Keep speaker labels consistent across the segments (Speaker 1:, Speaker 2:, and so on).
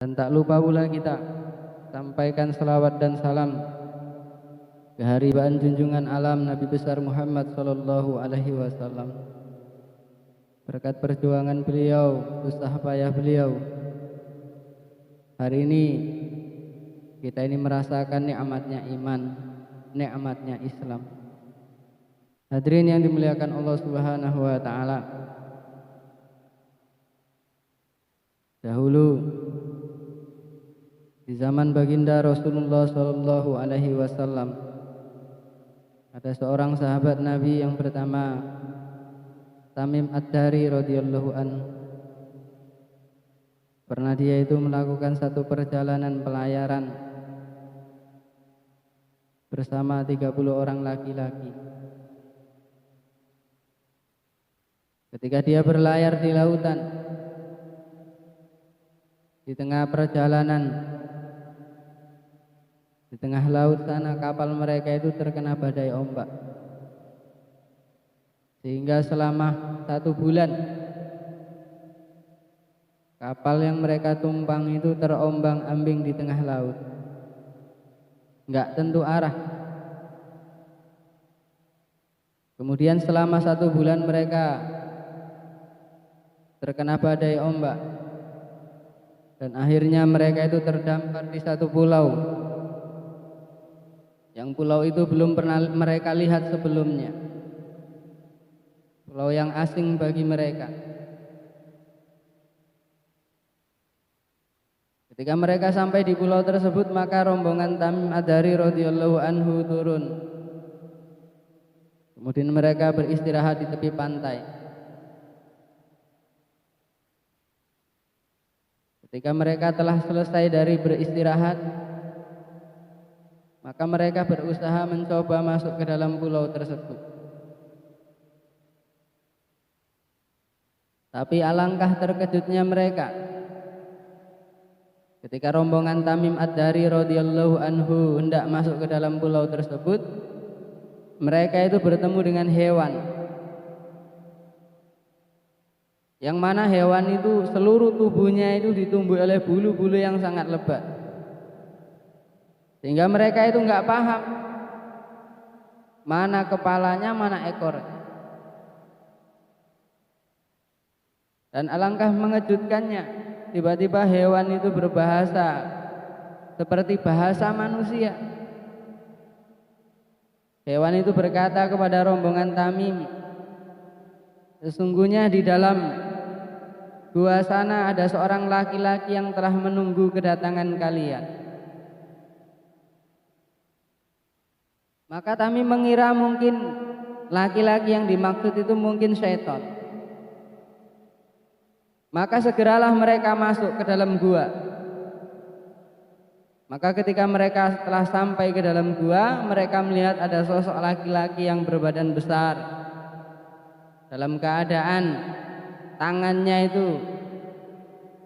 Speaker 1: Dan tak lupa pula kita sampaikan selawat dan salam ke haribaan junjungan alam Nabi besar Muhammad sallallahu alaihi wasallam. Berkat perjuangan beliau, usaha payah beliau, hari ini kita ini merasakan nikmatnya iman, nikmatnya Islam. Hadirin yang dimuliakan Allah Subhanahu wa taala. Dahulu di zaman baginda Rasulullah sallallahu alaihi wasallam ada seorang sahabat Nabi yang pertama, Tamim Ad-Dari radhiyallahu an. Pernah dia itu melakukan satu perjalanan pelayaran bersama 30 orang laki-laki. Ketika dia berlayar di lautan, di tengah perjalanan, di tengah laut sana kapal mereka itu terkena badai ombak. Sehingga selama 1 bulan kapal yang mereka tumpang itu terombang-ambing di tengah laut, nggak tentu arah. Kemudian selama 1 bulan mereka terkena badai ombak, dan akhirnya mereka itu terdampar di satu pulau, yang pulau itu belum pernah mereka lihat sebelumnya, pulau yang asing bagi mereka. Ketika mereka sampai di pulau tersebut, maka rombongan Tamim Ad-Dari radhiyallahu anhu turun. Kemudian mereka beristirahat di tepi pantai. Ketika mereka telah selesai dari beristirahat, maka mereka berusaha mencoba masuk ke dalam pulau tersebut. Tapi alangkah terkejutnya mereka ketika rombongan Tamim Ad-Dari radhiyallahu anhu hendak masuk ke dalam pulau tersebut. Mereka itu bertemu dengan hewan, yang mana hewan itu seluruh tubuhnya itu ditumbuhi oleh bulu-bulu yang sangat lebat, sehingga mereka itu nggak paham mana kepalanya, mana ekor. Dan alangkah mengejutkannya, tiba-tiba hewan itu berbahasa seperti bahasa manusia. Hewan itu berkata kepada rombongan Tamim, sesungguhnya di dalam gua sana ada seorang laki-laki yang telah menunggu kedatangan kalian. Maka Tamim mengira mungkin laki-laki yang dimaksud itu mungkin syaitan. Maka segeralah mereka masuk ke dalam gua. Maka ketika mereka telah sampai ke dalam gua, mereka melihat ada sosok laki-laki yang berbadan besar, dalam keadaan tangannya itu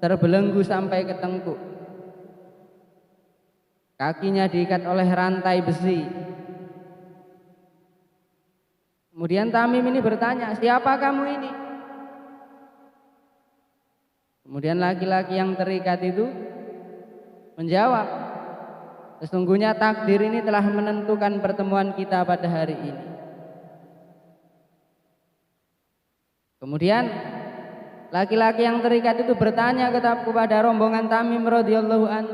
Speaker 1: terbelenggu sampai ke tengkuk, kakinya diikat oleh rantai besi. Kemudian Tamim ini bertanya, siapa kamu ini? Kemudian laki-laki yang terikat itu menjawab, sesungguhnya takdir ini telah menentukan pertemuan kita pada hari ini. Kemudian laki-laki yang terikat itu bertanya kepada rombongan Tamim radhiyallahu an,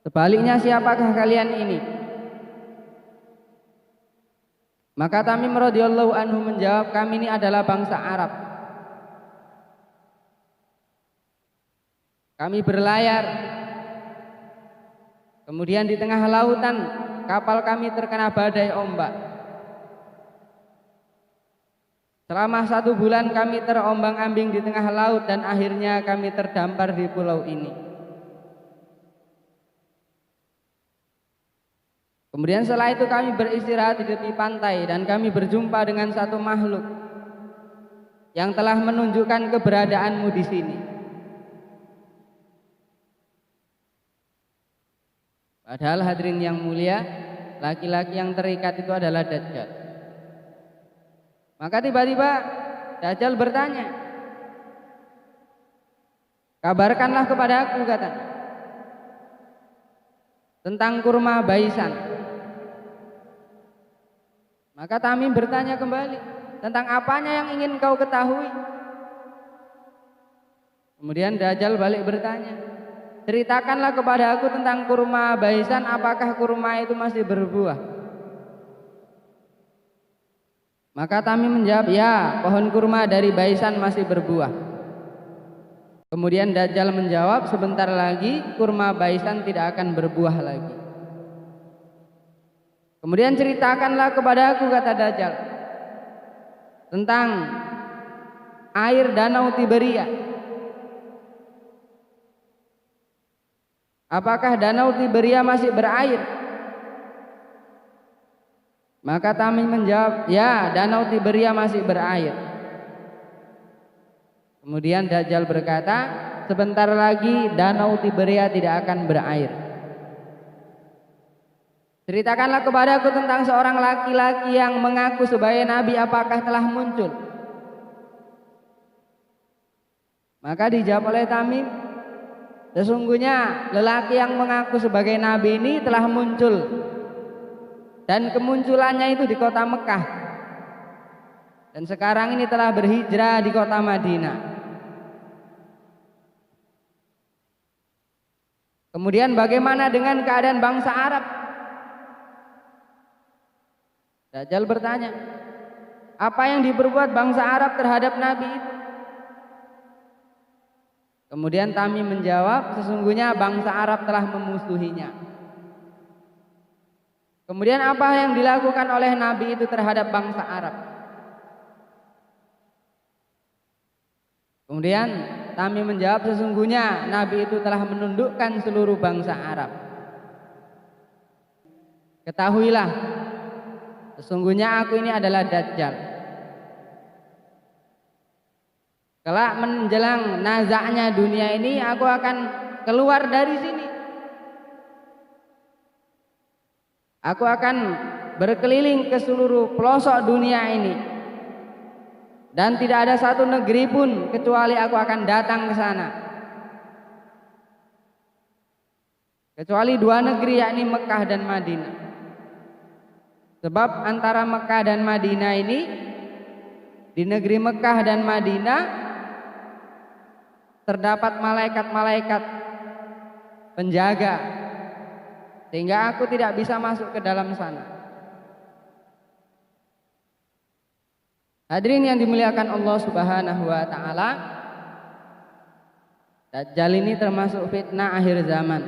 Speaker 1: sebaliknya siapakah kalian ini? Maka Tamim radhiyallahu anhu menjawab, kami ini adalah bangsa Arab. Kami berlayar, kemudian di tengah lautan kapal kami terkena badai ombak. Selama 1 bulan kami terombang-ambing di tengah laut, dan akhirnya kami terdampar di pulau ini. Kemudian setelah itu kami beristirahat di tepi pantai, dan kami berjumpa dengan satu makhluk yang telah menunjukkan keberadaanmu di sini. Padahal hadirin yang mulia, laki-laki yang terikat itu adalah Dajjal. Maka tiba-tiba Dajjal bertanya, kabarkanlah kepada aku, katanya, tentang kurma baisan. Maka Tamim bertanya kembali, tentang apanya yang ingin kau ketahui? Kemudian Dajjal balik bertanya, ceritakanlah kepada aku tentang kurma baisan, apakah kurma itu masih berbuah? Maka Tamim menjawab, ya, pohon kurma dari baisan masih berbuah. Kemudian Dajjal menjawab, sebentar lagi kurma baisan tidak akan berbuah lagi. Kemudian ceritakanlah kepada aku, kata Dajjal, tentang air danau Tiberia. Apakah danau Tiberia masih berair? Maka Tamim menjawab, ya, danau Tiberia masih berair. Kemudian Dajjal berkata, sebentar lagi danau Tiberia tidak akan berair. Ceritakanlah kepada aku tentang seorang laki-laki yang mengaku sebagai nabi, apakah telah muncul? Maka dijawab oleh Tamim, sesungguhnya lelaki yang mengaku sebagai nabi ini telah muncul, dan kemunculannya itu di kota Mekah, dan sekarang ini telah berhijrah di kota Madinah. Kemudian bagaimana dengan keadaan bangsa Arab? Dajjal bertanya, apa yang diperbuat bangsa Arab terhadap nabi itu? Kemudian Tamim menjawab, sesungguhnya bangsa Arab telah memusuhinya. Kemudian apa yang dilakukan oleh nabi itu terhadap bangsa Arab? Kemudian Tamim menjawab, sesungguhnya nabi itu telah menundukkan seluruh bangsa Arab. Ketahuilah, sesungguhnya aku ini adalah Dajjal. Kelak menjelang nazaknya dunia ini, aku akan keluar dari sini. Aku akan berkeliling ke seluruh pelosok dunia ini, dan tidak ada satu negeri pun kecuali aku akan datang ke sana, kecuali dua negeri, yakni Mekah dan Madinah. Sebab antara Mekah dan Madinah ini, di negeri Mekah dan Madinah terdapat malaikat-malaikat penjaga, sehingga aku tidak bisa masuk ke dalam sana. Hadirin yang dimuliakan Allah Subhanahu wa taala, Dajjal ini termasuk fitnah akhir zaman.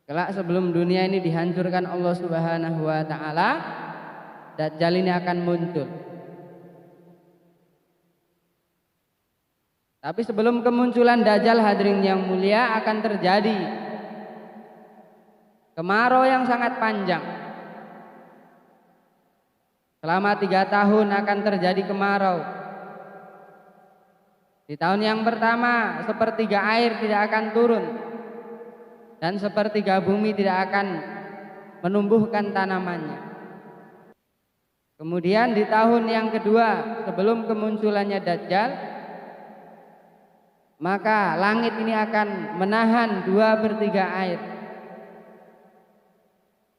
Speaker 1: Kelak sebelum dunia ini dihancurkan Allah Subhanahu wa taala, Dajjal ini akan muncul. Tapi sebelum kemunculan Dajjal, hadirin yang mulia, akan terjadi kemarau yang sangat panjang. Selama 3 tahun akan terjadi kemarau. Di tahun yang pertama, sepertiga air tidak akan turun, dan sepertiga bumi tidak akan menumbuhkan tanamannya. Kemudian di tahun yang kedua, sebelum kemunculannya Dajjal, maka langit ini akan menahan 2/3 air,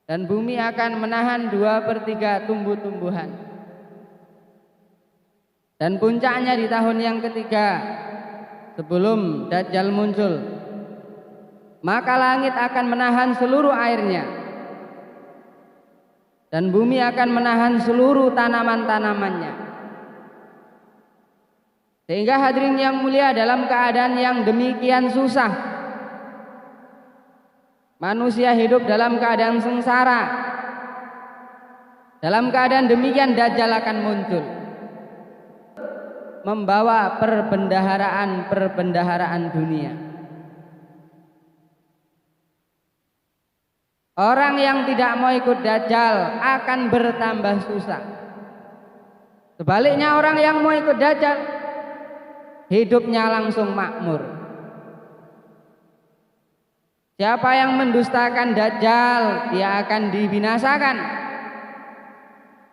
Speaker 1: dan bumi akan menahan 2/3 tumbuh-tumbuhan. Dan puncaknya di tahun yang ketiga sebelum Dajjal muncul, maka langit akan menahan seluruh airnya, dan bumi akan menahan seluruh tanaman-tanamannya. Sehingga hadirin yang mulia, dalam keadaan yang demikian susah, manusia hidup dalam keadaan sengsara, dalam keadaan demikian Dajjal akan muncul, membawa perbendaharaan dunia. Orang yang tidak mau ikut Dajjal akan bertambah susah. Sebaliknya, orang yang mau ikut Dajjal, hidupnya langsung makmur. Siapa yang mendustakan Dajjal, dia akan dibinasakan,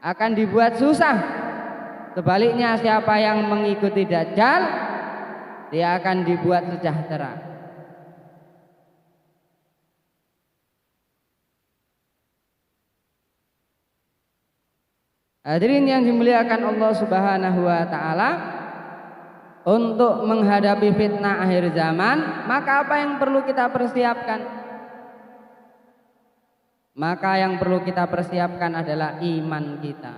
Speaker 1: akan dibuat susah. Sebaliknya, siapa yang mengikuti Dajjal, dia akan dibuat sejahtera. Hadirin yang dimuliakan Allah Subhanahu wa taala, untuk menghadapi fitnah akhir zaman, maka apa yang perlu kita persiapkan? Maka yang perlu kita persiapkan adalah iman kita.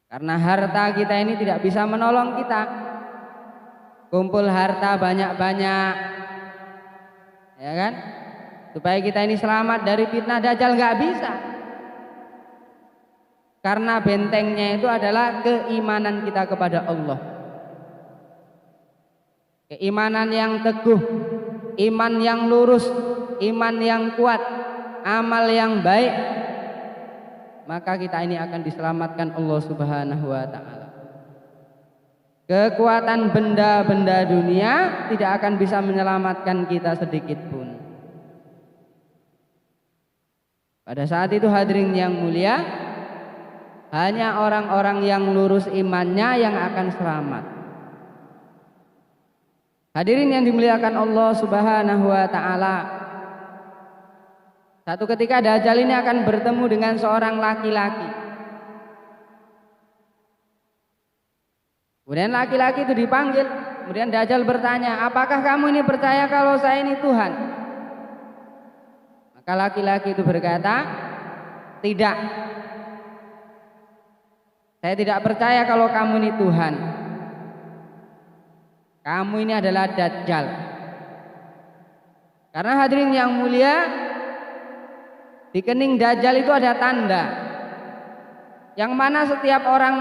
Speaker 1: Karena harta kita ini tidak bisa menolong kita. Kumpul harta banyak-banyak, ya kan? Supaya kita ini selamat dari fitnah dajjal, nggak bisa. Karena bentengnya itu adalah keimanan kita kepada Allah. Keimanan yang teguh, iman yang lurus, iman yang kuat, amal yang baik, maka kita ini akan diselamatkan Allah Subhanahu wa taala. Kekuatan benda-benda dunia tidak akan bisa menyelamatkan kita sedikit pun. Pada saat itu hadirin yang mulia, hanya orang-orang yang lurus imannya yang akan selamat. Hadirin yang dimuliakan Allah Subhanahu wa taala, satu ketika dajjal ini akan bertemu dengan seorang laki-laki. Kemudian laki-laki itu dipanggil, kemudian dajjal bertanya, "Apakah kamu ini percaya kalau saya ini Tuhan?" Maka laki-laki itu berkata, "Tidak. Saya tidak percaya kalau kamu ini Tuhan. Kamu ini adalah Dajjal." Karena hadirin yang mulia, di kening Dajjal itu ada tanda, yang mana setiap orang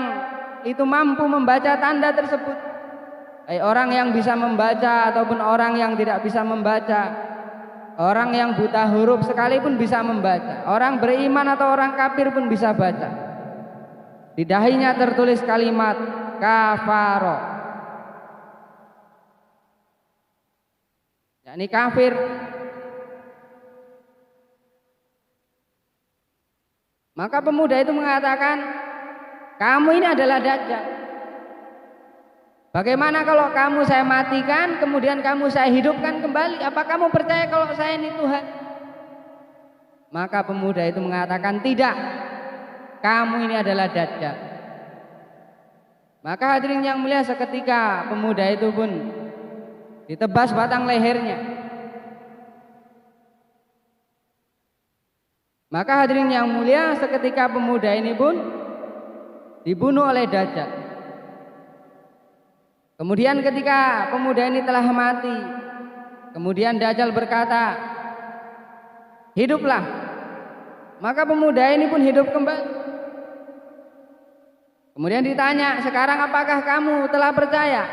Speaker 1: itu mampu membaca tanda tersebut. Baik orang yang bisa membaca ataupun orang yang tidak bisa membaca, orang yang buta huruf sekalipun bisa membaca, orang beriman atau orang kafir pun bisa baca. Di dahinya tertulis kalimat kafaro, yakni kafir. Maka pemuda itu mengatakan, "Kamu ini adalah Dajjal. Bagaimana kalau kamu saya matikan, kemudian kamu saya hidupkan kembali? Apa kamu percaya kalau saya ini Tuhan?" Maka pemuda itu mengatakan, "Tidak. Kamu ini adalah Dajjal." Maka hadirin yang mulia, seketika pemuda itu pun ditebas batang lehernya. Maka hadirin yang mulia, seketika pemuda ini pun dibunuh oleh Dajjal. Kemudian ketika pemuda ini telah mati, kemudian Dajjal berkata, "Hiduplah." Maka pemuda ini pun hidup kembali. Kemudian ditanya, "Sekarang apakah kamu telah percaya?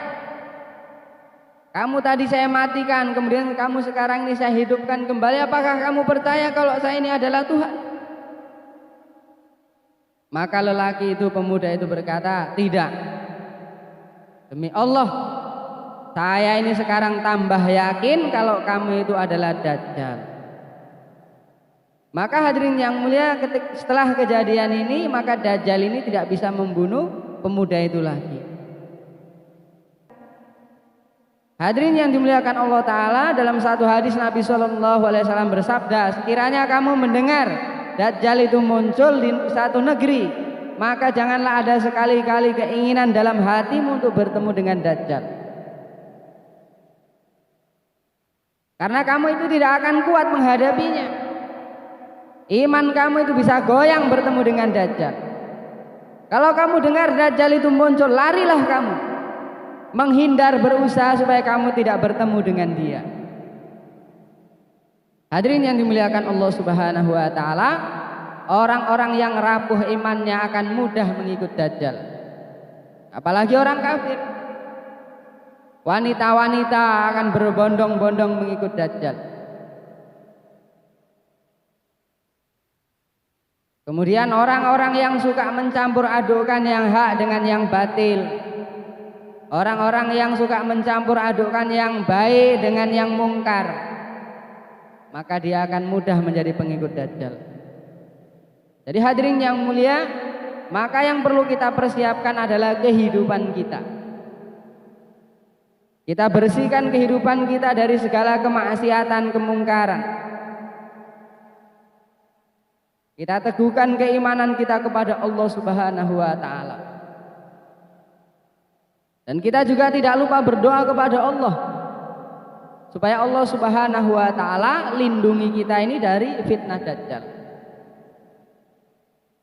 Speaker 1: Kamu tadi saya matikan, kemudian kamu sekarang ini saya hidupkan kembali. Apakah kamu percaya kalau saya ini adalah Tuhan?" Maka lelaki itu, pemuda itu berkata, "Tidak. Demi Allah, saya ini sekarang tambah yakin kalau kamu itu adalah Dajjal." Maka hadirin yang mulia, setelah kejadian ini, maka Dajjal ini tidak bisa membunuh pemuda itu lagi. Hadirin yang dimuliakan Allah Ta'ala, dalam satu hadis Nabi SAW bersabda, "Sekiranya kamu mendengar Dajjal itu muncul di satu negeri, maka janganlah ada sekali-kali keinginan dalam hatimu untuk bertemu dengan Dajjal. Karena kamu itu tidak akan kuat menghadapinya. Iman kamu itu bisa goyang bertemu dengan Dajjal. Kalau kamu dengar Dajjal itu muncul, larilah kamu, menghindar, berusaha supaya kamu tidak bertemu dengan dia." Hadirin yang dimuliakan Allah Subhanahu wa taala, orang-orang yang rapuh imannya akan mudah mengikut Dajjal. Apalagi orang kafir. Wanita-wanita akan berbondong-bondong mengikut Dajjal. Kemudian orang-orang yang suka mencampur adukkan yang hak dengan yang batil, orang-orang yang suka mencampur adukkan yang baik dengan yang mungkar, maka dia akan mudah menjadi pengikut Dajjal. Jadi hadirin yang mulia, maka yang perlu kita persiapkan adalah kehidupan kita. Kita bersihkan kehidupan kita dari segala kemaksiatan, kemungkaran. Kita teguhkan keimanan kita kepada Allah Subhanahu wa taala. Dan kita juga tidak lupa berdoa kepada Allah supaya Allah Subhanahu wa taala lindungi kita ini dari fitnah Dajjal.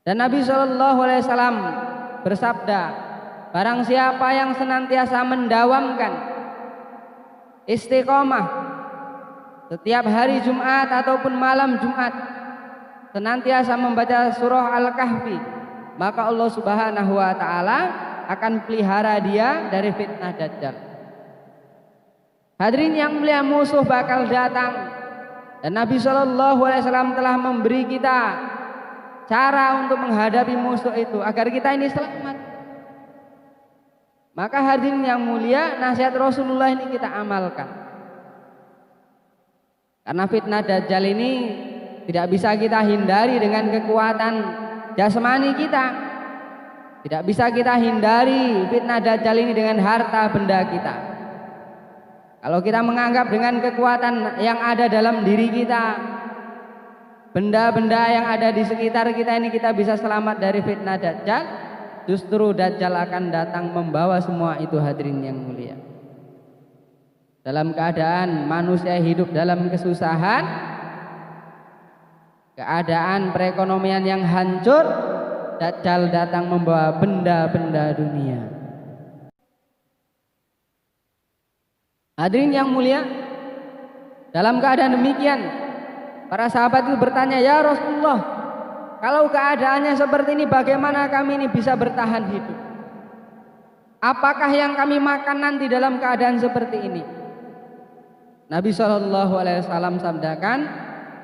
Speaker 1: Dan Nabi Shallallahu alaihi wasallam bersabda, barang siapa yang senantiasa mendawamkan istiqomah setiap hari Jumat ataupun malam Jumat, senantiasa membaca surah Al-Kahfi, maka Allah Subhanahu wa taala akan pelihara dia dari fitnah Dajjal. Hadirin yang mulia, musuh bakal datang dan Nabi Shallallahu alaihi wasallam telah memberi kita cara untuk menghadapi musuh itu agar kita ini selamat. Maka hadirin yang mulia, nasihat Rasulullah ini kita amalkan. Karena fitnah Dajjal ini tidak bisa kita hindari dengan kekuatan jasmani kita. Tidak bisa kita hindari fitnah Dajjal ini dengan harta benda kita. Kalau kita menganggap dengan kekuatan yang ada dalam diri kita, benda-benda yang ada di sekitar kita ini kita bisa selamat dari fitnah Dajjal, justru Dajjal akan datang membawa semua itu, hadirin yang mulia. Dalam keadaan manusia hidup dalam kesusahan, keadaan perekonomian yang hancur, Dajjal datang membawa benda-benda dunia. Hadirin yang mulia, dalam keadaan demikian para sahabat itu bertanya, ya Rasulullah, kalau keadaannya seperti ini bagaimana kami ini bisa bertahan hidup? Apakah yang kami makan nanti dalam keadaan seperti ini? Nabi SAW sabdakan,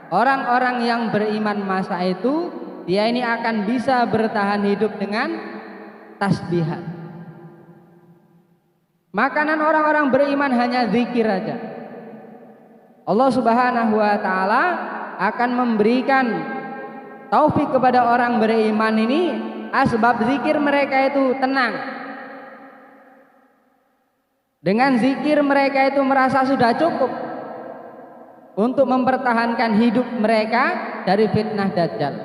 Speaker 1: orang-orang yang beriman masa itu, dia ini akan bisa bertahan hidup dengan tasbihan. Makanan orang-orang beriman hanya zikir aja. Allah Subhanahu wa taala akan memberikan taufik kepada orang beriman ini, asbab zikir mereka itu tenang. Dengan zikir mereka itu merasa sudah cukup untuk mempertahankan hidup mereka dari fitnah Dajjal.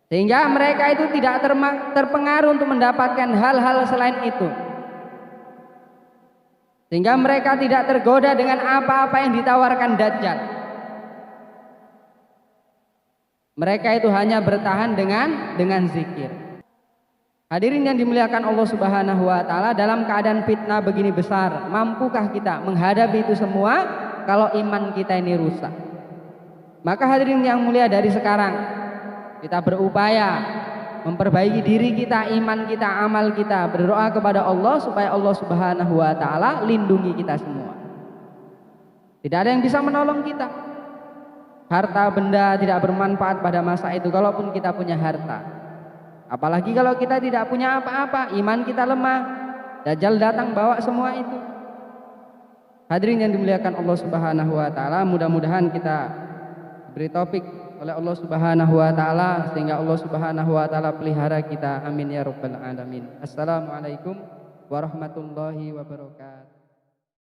Speaker 1: Sehingga mereka itu tidak terpengaruh untuk mendapatkan hal-hal selain itu. Sehingga mereka tidak tergoda dengan apa-apa yang ditawarkan Dajjal. Mereka itu hanya bertahan dengan zikir. Hadirin yang dimuliakan Allah Subhanahu wa taala, dalam keadaan fitnah begini besar, mampukah kita menghadapi itu semua kalau iman kita ini rusak? Maka hadirin yang mulia, dari sekarang kita berupaya memperbaiki diri kita, iman kita, amal kita, berdoa kepada Allah supaya Allah Subhanahu wa taala lindungi kita semua. Tidak ada yang bisa menolong kita. Harta benda tidak bermanfaat pada masa itu kalaupun kita punya harta. Apalagi kalau kita tidak punya apa-apa, iman kita lemah, Dajjal datang bawa semua itu. Hadirin yang dimuliakan Allah Subhanahu wa taala, mudah-mudahan kita beri taufik oleh Allah Subhanahu wa taala sehingga Allah Subhanahu wa taala pelihara kita. Amin ya rabbal alamin. Assalamualaikum warahmatullahi wabarakatuh.